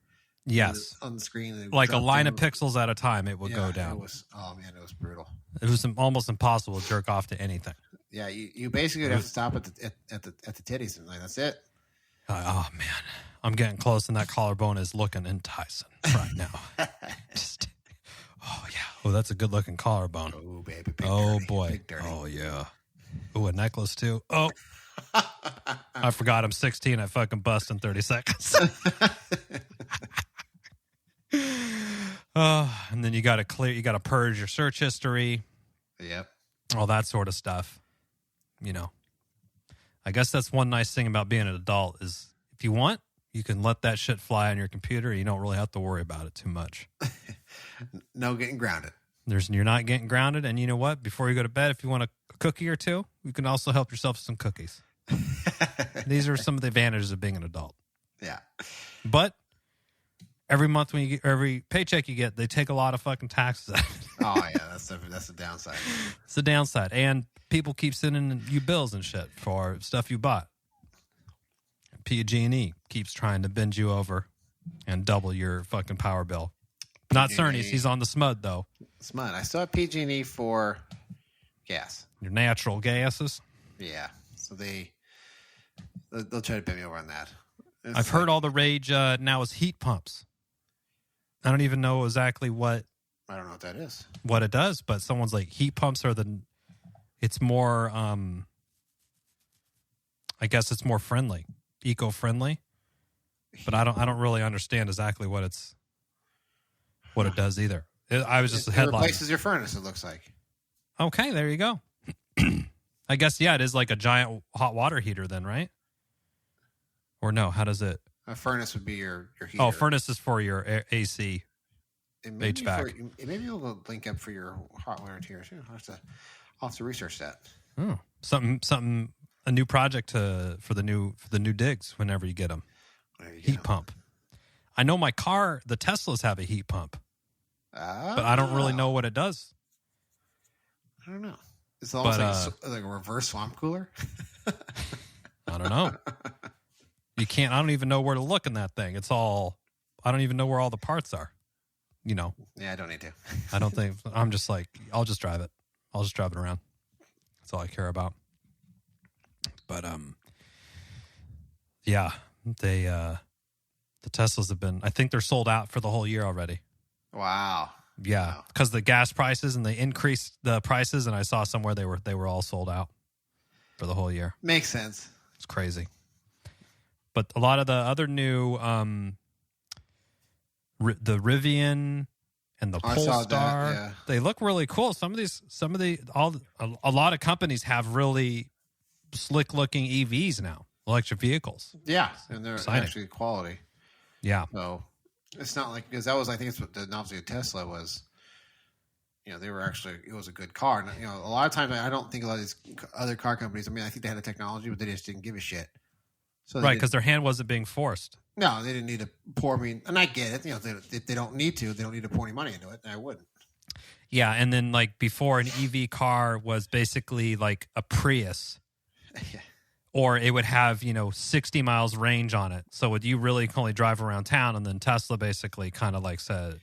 Yes, on the screen, like a line of pixels at a time. It would go down. It was it was brutal. It was almost impossible to jerk off to anything. Yeah, you basically would have to stop at the titties and like that's it. Oh man, I'm getting close, and that collarbone is looking enticing right now. That's a good looking collarbone. Oh baby, dirty, boy, big dirty. Oh yeah. Oh, a necklace too. Oh, I forgot I'm 16. I fucking bust in 30 seconds. And then you got to purge your search history. Yep. All that sort of stuff. I guess that's one nice thing about being an adult is if you want, you can let that shit fly on your computer. You don't really have to worry about it too much. No getting grounded. You're not getting grounded. And you know what? Before you go to bed, if you want a cookie or two, you can also help yourself with some cookies. These are some of the advantages of being an adult. Yeah. But every month when you get every paycheck you get, they take a lot of fucking taxes out of it. Oh yeah, that's the downside. It's the downside. And people keep sending you bills and shit for stuff you bought. PG&E keeps trying to bend you over and double your fucking power bill. Not Cerny's. He's on the SMUD, though. SMUD. I still have PG&E for gas. Your natural gases. Yeah. So they'll try to bend me over on that. I've heard all the rage now is heat pumps. I don't even know exactly what. I don't know what that is. What it does, but someone's like heat pumps are it's more. I guess it's more friendly, eco-friendly. But I don't really understand exactly what it does either. I was just it headline. replaces your furnace. It looks like. Okay, there you go. I guess it is like a giant hot water heater then, right? Or no? How does it? A furnace would be your heater. Oh, furnace is for your AC. HVAC. Maybe it'll link up for your hot water heater too. I'll have to research that. Oh, something. A new project for the new digs whenever you get them. Heat pump. I know my car, the Teslas have a heat pump, but I don't really know what it does. I don't know. It's almost like a reverse swamp cooler. I don't know. I don't even know where to look in that thing. I don't even know where all the parts are. Yeah, I don't need to. I don't think, I'm just like, I'll just drive it. I'll just drive it around. That's all I care about. But, yeah, the Teslas have been, I think they're sold out for the whole year already. Wow. Yeah. Because the gas prices and they increased the prices. And I saw somewhere they were all sold out for the whole year. Makes sense. It's crazy. But a lot of the other new, the Rivian and the Polestar, they look really cool. A lot of companies have really slick looking EVs now, electric vehicles. Yeah, and they're actually quality. Yeah. So it's not like, because that was, I think it's what the novelty of Tesla was. They were actually, it was a good car. And, a lot of times I don't think a lot of these other car companies, I think they had the technology, but they just didn't give a shit. So right, because their hand wasn't being forced. No, they didn't need to pour me, and I get it. If they don't need to, they don't need to pour any money into it. And I wouldn't. Yeah, and then like before, an EV car was basically like a Prius, or it would have 60 miles range on it. So would you really only drive around town? And then Tesla basically kind of like said,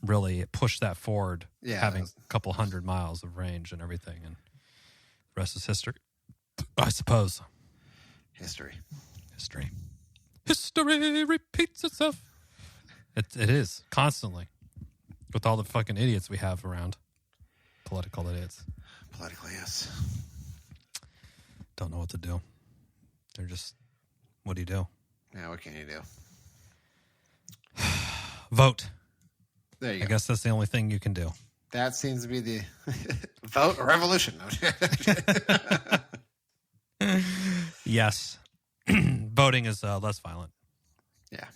really pushed that forward, having a couple 100 miles of range and everything, and the rest is history, I suppose. History repeats itself. It is constantly with all the fucking idiots we have around. Political idiots. Politically, yes. Don't know what to do. They're just, what do you do? Yeah, what can you do? Vote. There you go. I guess that's the only thing you can do. That seems to be the vote or revolution. Yes. Voting is less violent. Yeah.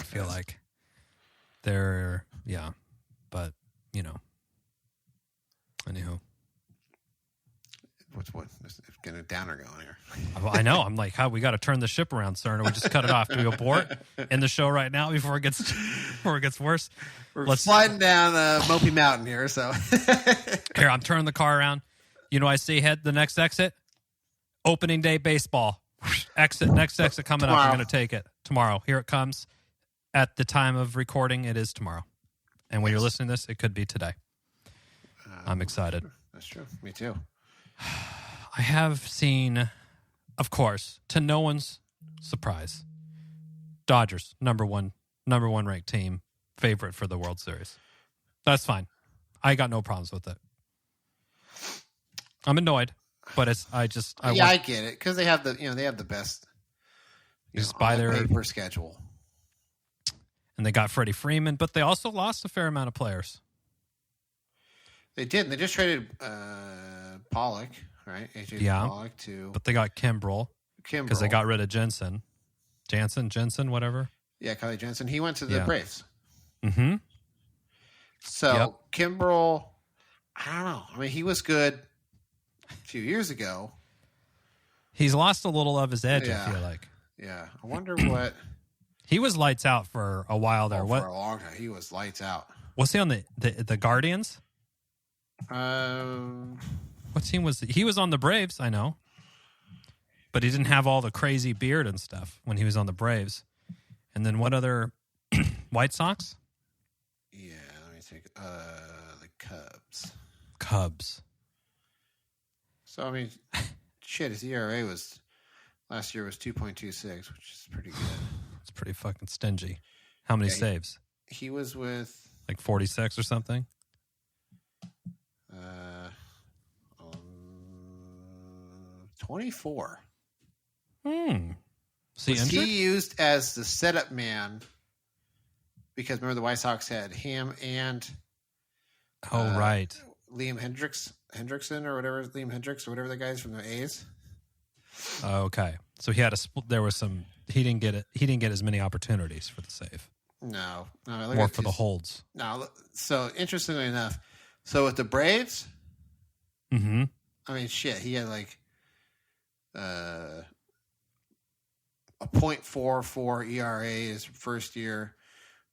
I feel like but anywho. What's getting a downer going here? I know. I'm like, we got to turn the ship around, Cern, or we just cut it off. Do we abort in the show right now before it gets worse? We're sliding down Mopey Mountain here, so here, I'm turning the car around. I see the next exit, opening day baseball. Next exit coming tomorrow. Up. I'm going to take it tomorrow. Here it comes. At the time of recording, it is tomorrow. And when you're listening to this, it could be today. I'm excited. That's true. Me too. I have seen, of course, to no one's surprise, Dodgers, number one ranked team, favorite for the World Series. That's fine. I got no problems with it. I'm annoyed, but I get it because they have the best. Just by their paper schedule, and they got Freddie Freeman, but they also lost a fair amount of players. They did. They just traded Pollock. right? AJ Yeah. Pollock to But they got Kimbrel because they got rid of Jensen, whatever. Yeah, Kylie Jensen. He went to the Braves. Mm-hmm. So Kimbrel, I don't know. I mean, he was good a few years ago. He's lost a little of his edge, I feel like. Yeah. I wonder what... He was lights out for a while there. For a long time. He was lights out. Was he on the Guardians? What team was he? He was on the Braves, I know. But he didn't have all the crazy beard and stuff when he was on the Braves. And then what other... White Sox? Yeah, let me take... the Cubs. Cubs. So, I mean, shit, his ERA was... Last year was 2.26, which is pretty good. It's pretty fucking stingy. How many saves? He was with... Like 46 or something? 24. Was he used as the setup man because remember the White Sox had him and right. Liam Hendrickson or whatever, Liam Hendricks or whatever the guys from the A's. Okay. So he had there was some he didn't get as many opportunities for the save. No, more for the holds. No, so interestingly enough, so with the Braves, I mean, shit, he had like a 0.44 ERA his first year,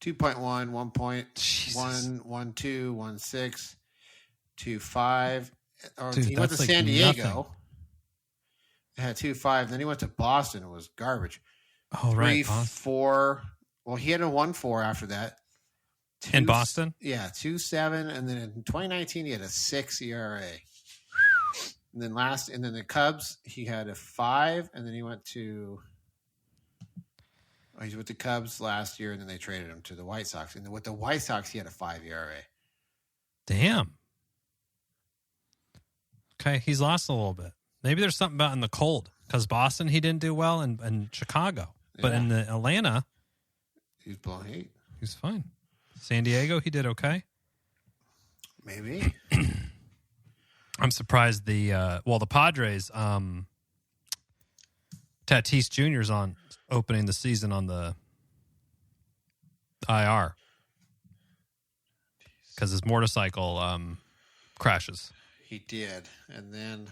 2.1, 1.1, 1.2, 1.6, 2.5. Dude, he went to San Diego. Nothing. It had 2.5. Then he went to Boston. It was garbage. Oh, right. 3.4. Well, he had a 1.4 after that. In Boston? Yeah, 2.7. And then in 2019, he had a 6 ERA. And then the Cubs, he had a 5. And then he went to... He's with the Cubs last year, and then they traded him to the White Sox. And with the White Sox, he had a 5 ERA. Damn. Okay, he's lost a little bit. Maybe there's something about in the cold because Boston he didn't do well and Chicago, but in the Atlanta he's blowing heat. He's fine. San Diego he did okay. Maybe. I'm surprised the Padres Tatis Jr.'s on opening the season on the IR because his motorcycle crashes. He did, and then.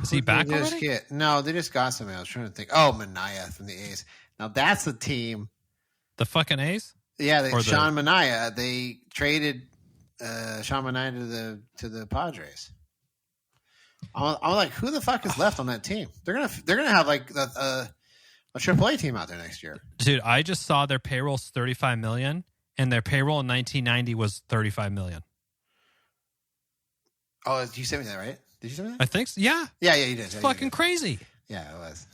Is he back already? No, they just got somebody. I was trying to think. Oh, Manaea from the A's. Now that's the team. The fucking A's? Yeah, Sean Manaea. They traded Sean Manaea to the Padres. I'm like, who the fuck is left on that team? They're gonna have like a AAA team out there next year. Dude, I just saw their payroll's $35 million, and their payroll in 1990 was $35 million. Oh, you sent me that, right? Did you say that? I think so. Yeah. Yeah, you did. It's fucking crazy. Yeah, it was.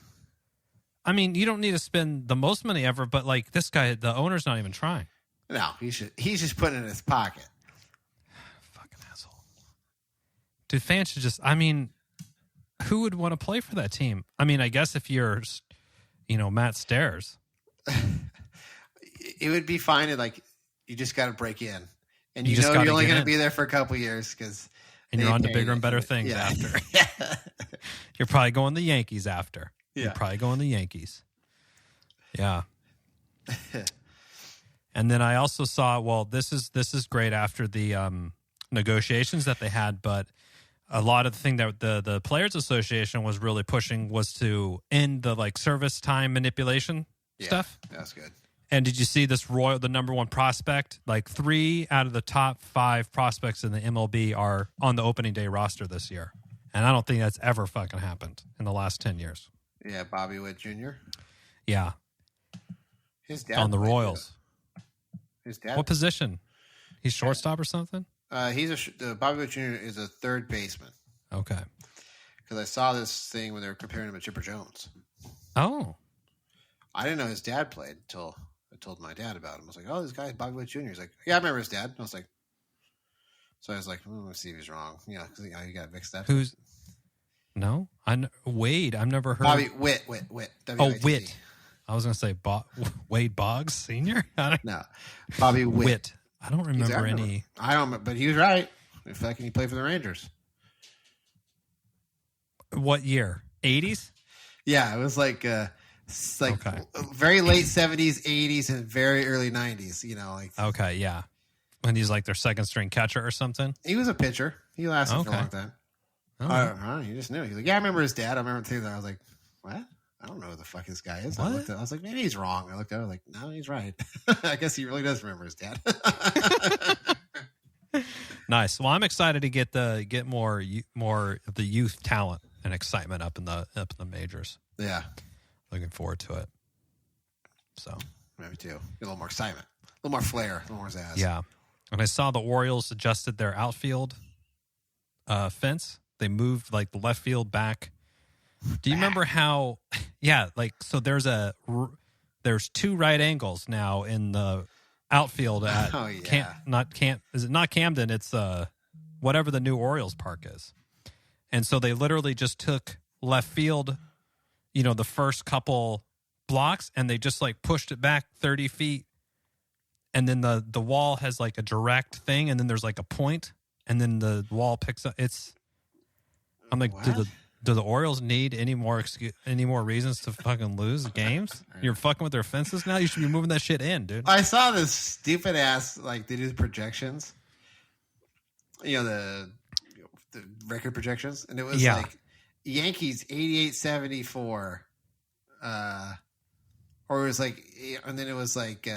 I mean, you don't need to spend the most money ever, but like this guy, the owner's not even trying. No, he's just putting it in his pocket. Fucking asshole. Dude, fans should just, I mean, who would want to play for that team? I mean, I guess if you're, Matt Stairs. It would be fine. Like, you just got to break in. And you're only going to be there for a couple years because... And you're on to bigger and better things after. You're probably going the Yankees after. Yeah. You're probably going the Yankees. Yeah. And then I also saw, this is great after the negotiations that they had, but a lot of the thing that the Players Association was really pushing was to end the like service time manipulation stuff. That's good. And did you see this the number one prospect? Like 3 out of the top 5 prospects in the MLB are on the opening day roster this year. And I don't think that's ever fucking happened in the last 10 years. Yeah, Bobby Witt Jr. Yeah. His dad on the Royals. His dad. What position? He's shortstop or something? Bobby Witt Jr. is a third baseman. Okay. Because I saw this thing when they were comparing him to Chipper Jones. Oh. I didn't know his dad played until I told my dad about him. I was like, oh, this guy, Bobby Witt Jr. He's like, yeah, I remember his dad. And I was like, let's see if he's wrong. You know, because you got mixed up. Who's? No, Wade. I've never heard. Bobby Witt. Oh, Witt. I was going to say Wade Boggs Sr. No, Bobby Witt. I don't remember any. I don't, but he was right. In fact, he played for the Rangers. What year? 80s? Yeah, it was like very late 70s, 80s, and very early 90s. Okay, yeah. When he's like their second string catcher or something. He was a pitcher. He lasted for a long time. Oh. I don't know. He just knew. He's like, yeah, I remember his dad. I remember too. That I was like, what? I don't know who the fuck this guy is. I was like, maybe he's wrong. I looked at it, like, no, he's right. I guess he really does remember his dad. Nice. Well, I'm excited to get more of the youth talent and excitement up in the majors. Yeah, looking forward to it. So maybe too. Get a little more excitement, a little more flair, a little more zazz. Yeah, and I saw the Orioles adjusted their outfield fence. They moved like the left field back. Do you remember how? Yeah, like so. There's two right angles now in the outfield at is it not Camden? It's whatever the new Orioles park is. And so they literally just took left field, the first couple blocks, and they just like pushed it back 30 feet. And then the wall has like a direct thing, and then there's like a point, and then the wall picks up. I'm like, what? Do the Orioles need any more reasons to fucking lose games? You're fucking with their fences now? You should be moving that shit in, dude. I saw this stupid ass, like, they do the projections. The record projections. And it was like Yankees 88-74. Or it was like, and then it was like...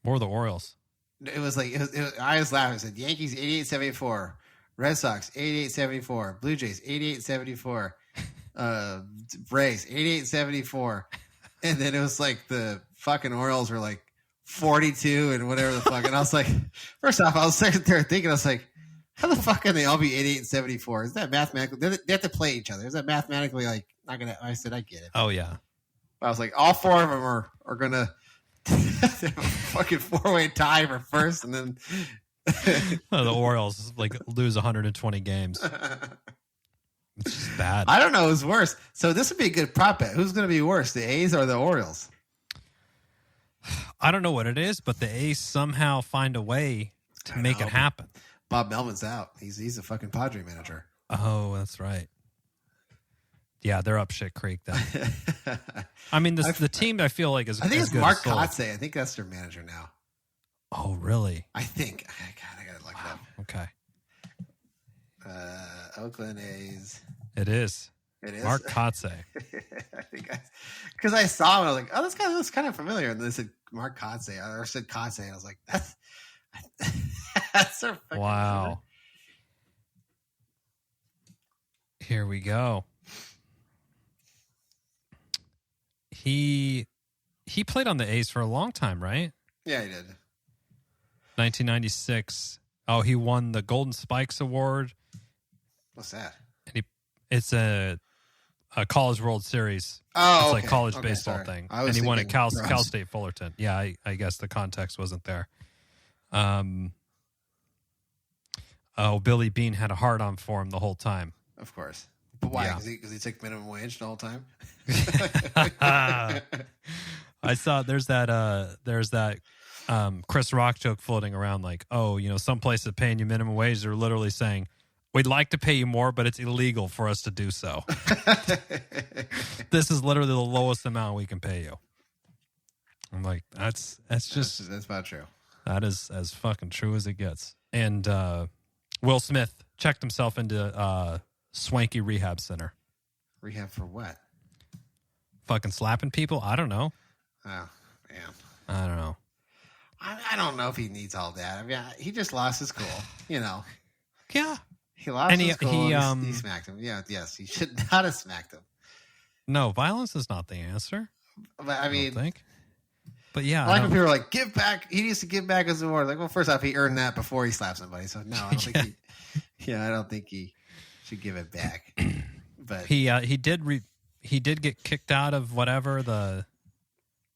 Or the Orioles. It was like, I was laughing. It said Yankees 88-74. Red Sox 88-74, Blue Jays 88-74, Braves 88-74, and then it was like the fucking Orioles were like 42 and whatever the fuck. And I was like, first off, I was sitting there thinking, I was like, how the fuck can they all be 88-74? Is that mathematically? They have to play each other. Is that mathematically like not gonna? I said, I get it. Oh yeah. I was like, all four of them are gonna fucking 4-way tie for first, and then. The Orioles like lose 120 games. It's just bad. I don't know who's worse. So this would be a good prop bet. Who's going to be worse, the A's or the Orioles? I don't know what it is, but the A's somehow find a way to make it happen. Bob Melvin's out. He's a fucking Padre manager. Oh, that's right. Yeah, they're up shit creek then. I mean, the team I feel like is. I think it's Mark Kotze. I think that's their manager now. Oh, really? I think. God, I gotta look it up. Okay. Oakland A's. It is. Mark Kotze. I think because I saw him, and I was like, "Oh, this guy looks kind of familiar." And they said Mark Kotze, or said Kotze, and I was like, "That's so fucking wow." funny. Here we go. He played on the A's for a long time, right? Yeah, he did. 1996. Oh, he won the Golden Spikes Award. What's that? And it's a College World Series. Oh, it's like college baseball thing. And he won at Cal State Fullerton. Yeah, I guess the context wasn't there. Billy Beane had a hard-on for him the whole time. Of course. But why? Because he took minimum wage the whole time? I saw there's that Chris Rock joke floating around like, some places paying you minimum wage, they're literally saying, we'd like to pay you more, but it's illegal for us to do so. This is literally the lowest amount we can pay you. I'm like, that's not true. That is as fucking true as it gets. And Will Smith checked himself into swanky rehab center. Rehab for what? Fucking slapping people? I don't know. Oh, man. I don't know. I don't know if he needs all that. I mean, he just lost his cool, Yeah. He lost his cool. He smacked him. Yeah, yes. He should not have smacked him. No, violence is not the answer. But I mean, I don't think. But yeah. I like when people are like, give back. He needs to give back his award. Like, well, first off, he earned that before he slapped somebody. So, no, I don't think I don't think he should give it back. But he did get kicked out of whatever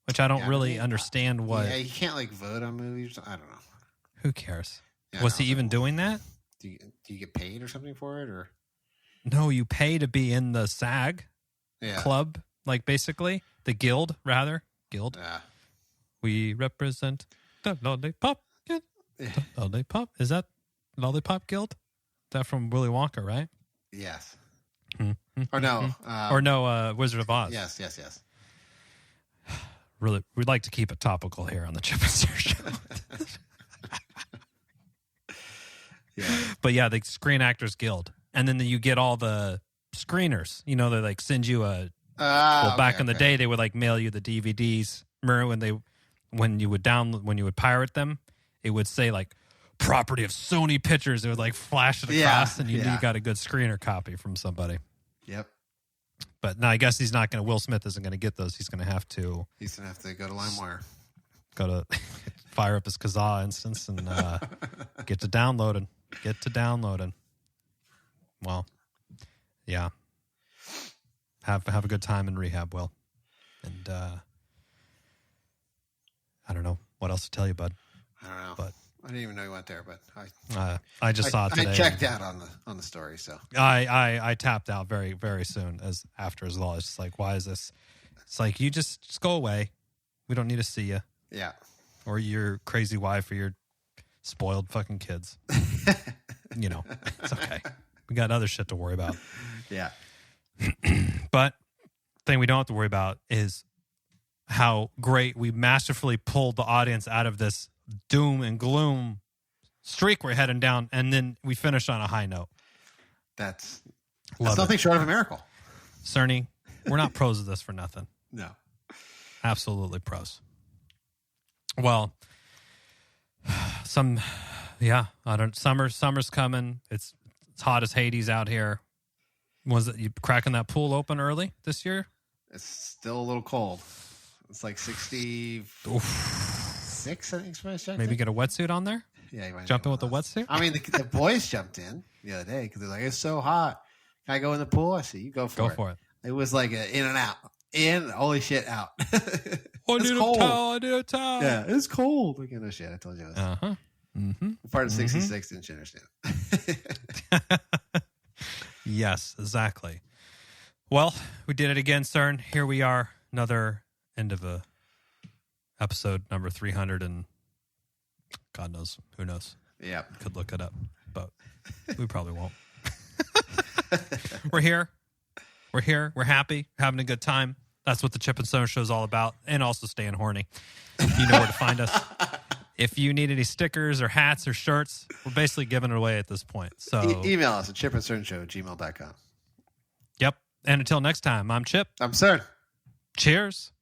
which I don't really understand what. Yeah, you can't like vote on movies. I don't know. Who cares? Was he even doing that? Do you get paid or something for it, or? No, you pay to be in the SAG club, like basically the guild. Yeah. We represent the Lollipop Guild. The Lollipop, is that Lollipop Guild? That from Willy Wonka, right? Yes. Or no. Or no Wizard of Oz. Yes. Really, we'd like to keep it topical here on the Chip and Sir Show. Yeah. But yeah, the Screen Actors Guild. And then you get all the screeners. You know, they like send you back in the day, they would like mail you the DVDs. Remember when you would pirate them, it would say like property of Sony Pictures. It would like flash it across, and you knew you got a good screener copy from somebody. Yep. But no, I guess he's not going to. Will Smith isn't going to get those. He's going to have to. He's going to have to go to LimeWire. Go to fire up his Kazaa instance and get to downloading. Well, yeah. Have a good time in rehab, Will. And I don't know what else to tell you, bud. I don't know. But I didn't even know you went there, but I just saw it today. I checked out on the story, so I tapped out very, very soon after as well. It's just like, why is this? It's like, you just go away. We don't need to see you. Yeah. Or your crazy wife or your spoiled fucking kids. You know, it's okay. We got other shit to worry about. Yeah. But the thing we don't have to worry about is how great we masterfully pulled the audience out of this doom and gloom streak we're heading down, and then we finish on a high note. That's Love nothing it. short of a miracle. Cerny, we're not pros of this for nothing. No. Absolutely pros. Well, summer's coming. It's hot as Hades out here. Was it you cracking that pool open early this year? It's still a little cold. It's like 66, I think. Maybe get a wetsuit on there? Yeah, you might jump in with a wetsuit? I mean, the boys jumped in the other day because they're like, it's so hot. Can I go in the pool? I said, you go for it. It was like an in and out. In, holy shit, out. I need a towel. Yeah, it's cold. Like, no shit, I told you. Uh-huh. Mm-hmm. Part of 66 didn't you understand? Yes, exactly. Well, we did it again, Cern. Here we are, another end of a episode number 300, and God knows, who knows? Yeah, could look it up, but we probably won't. We're here. We're happy, having a good time. That's what the Chip and Stone Show is all about, and also staying horny. You know where to find us. If you need any stickers or hats or shirts, we're basically giving it away at this point. So email us at chipandcernshow@gmail.com. Yep. And until next time, I'm Chip. I'm Cern. Cheers.